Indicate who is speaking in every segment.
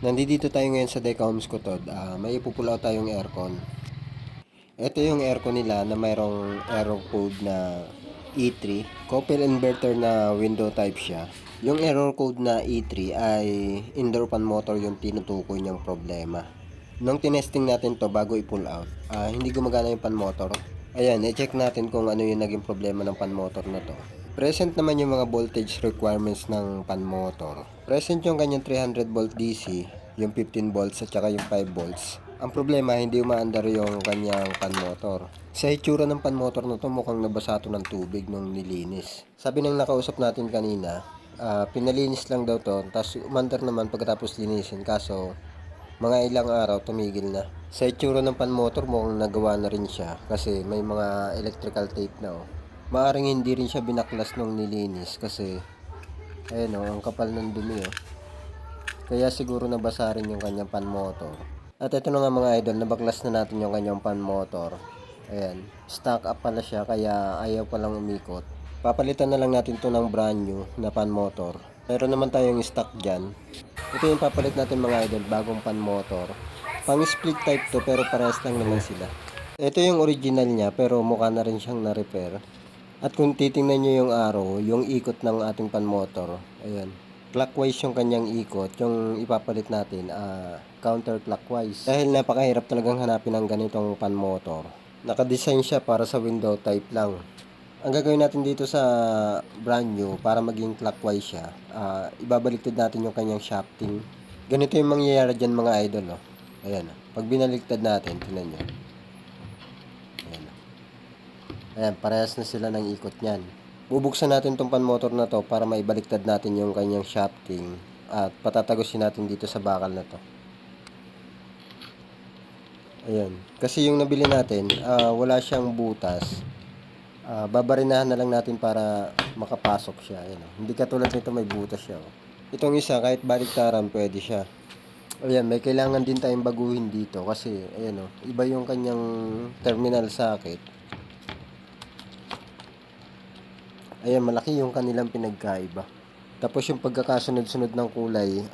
Speaker 1: Nandito tayo ngayon sa Decahoms Kutod. May ipupulaw tayong aircon. Ito yung aircon nila na mayroong error code na E3. Couple inverter na window type siya. Yung error code na E3 ay indoor fan motor yung tinutukoy niyang problema. Nung tinesting natin to bago i-pull out, hindi gumagana yung fan motor. Ayan, i-check natin kung ano yung naging problema ng fan motor na to. Present naman yung mga voltage requirements ng fan motor. Present yung kanyang 300 volt DC, yung 15 volts at saka yung 5 volts. Ang problema, hindi umaandar yung kanyang fan motor. Sa itsura ng fan motor na to, mukhang nabasa to ng tubig nung nilinis. Sabi ng nakausap natin kanina, pinalinis lang daw to, tapos umandar naman pagkatapos linisin, kaso mga ilang araw tumigil na. Sa itsura ng fan motor, mukhang nagawa na rin siya kasi may mga electrical tape na oh. Maaring hindi rin siya binaklas nung nilinis kasi ayun oh, ang kapal ng dumi oh. Kaya siguro nabasa rin yung kanyang fan motor. At ito na nga mga idol, nabaklas na natin yung kanyang fan motor. Ayan, stock up pala siya kaya ayaw palang umikot. Papalitan na lang natin to ng brand new na fan motor. Meron naman tayong stock dyan. Ito yung papalit natin mga idol, bagong fan motor. Pang split type to pero parehas lang naman sila. Ito yung original niya pero mukha na rin siyang na-repair. At kung titingnan nyo yung arrow, yung ikot ng ating pan motor, ayan, clockwise yung kanyang ikot, yung ipapalit natin, counterclockwise. Dahil napakahirap talagang hanapin ng ganitong pan motor. Nakadesign siya para sa window type lang. Ang gagawin natin dito sa brand new, para maging clockwise siya, ibabaliktad natin yung kanyang shafting. Ganito yung mangyayari dyan mga idol, oh. Ayan, pag binaliktad natin, tingnan nyo. Ayan, parehas na sila ng ikot niyan. Bubuksan natin tong pan motor na to para maibaliktad natin yung kanyang shafting at patatagusin natin dito sa bakal na to. Ayan, kasi yung nabili natin, wala siyang butas. Babarinahan na lang natin para makapasok siya. Ayan, hindi katulad nito may butas siya. Oh. Itong isa, kahit baliktaran, pwede siya. Ayan, may kailangan din tayong baguhin dito kasi, ayan, oh, iba yung kanyang terminal socket. Ayan, malaki yung kanilang pinagkaiba. Tapos yung pagkakasunod-sunod ng kulay,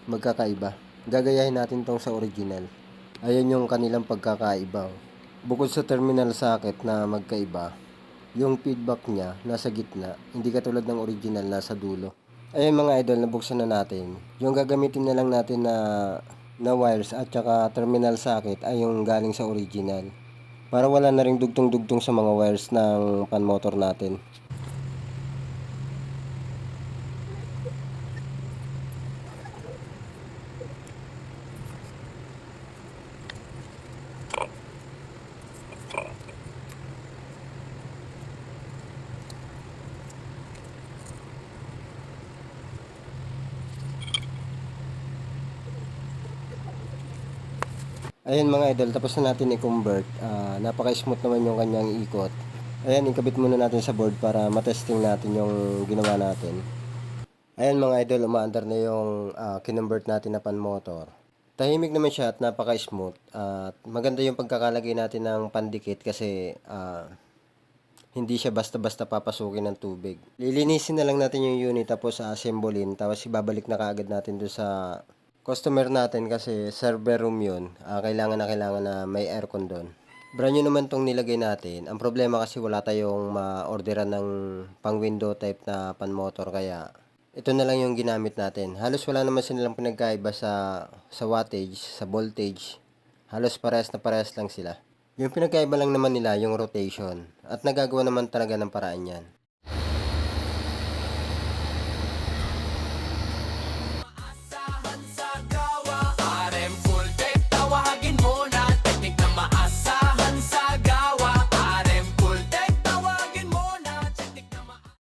Speaker 1: magkakaiba. Gagayahin natin tong sa original. Ayan yung kanilang pagkakaiba. Bukod sa terminal socket na magkaiba, yung feedback niya nasa gitna, hindi katulad ng original nasa dulo. Ayan mga idol, nabuksan na natin. Yung gagamitin na lang natin na wires at saka terminal socket ay yung galing sa original. Para wala na ring dugtong-dugtong sa mga wires ng pan motor natin. Ayan mga idol, tapos na natin i-convert. Napaka-smooth naman yung kanyang ikot. Ayan, ikabit muna natin sa board para matesting natin yung ginawa natin. Ayan mga idol, umaandar na yung kinonvert natin na pan motor. Tahimik naman siya at napaka-smooth. At maganda yung pagkakalagay natin ng pandikit kasi hindi siya basta-basta papasukin ng tubig. Lilinisin na lang natin yung unit tapos assemblein, tapos ibabalik na kaagad natin doon sa customer natin kasi server room yun. Kailangan na may aircon doon. Brand new naman tong nilagay natin. Ang problema kasi wala tayong ma-orderan ng pang window type na pan motor kaya ito na lang yung ginamit natin. Halos wala naman silang pinagkaiba sa wattage, sa voltage. Halos parehas lang sila. Yung pinagkaiba lang naman nila yung rotation at nagagawa naman talaga ng paraan yan.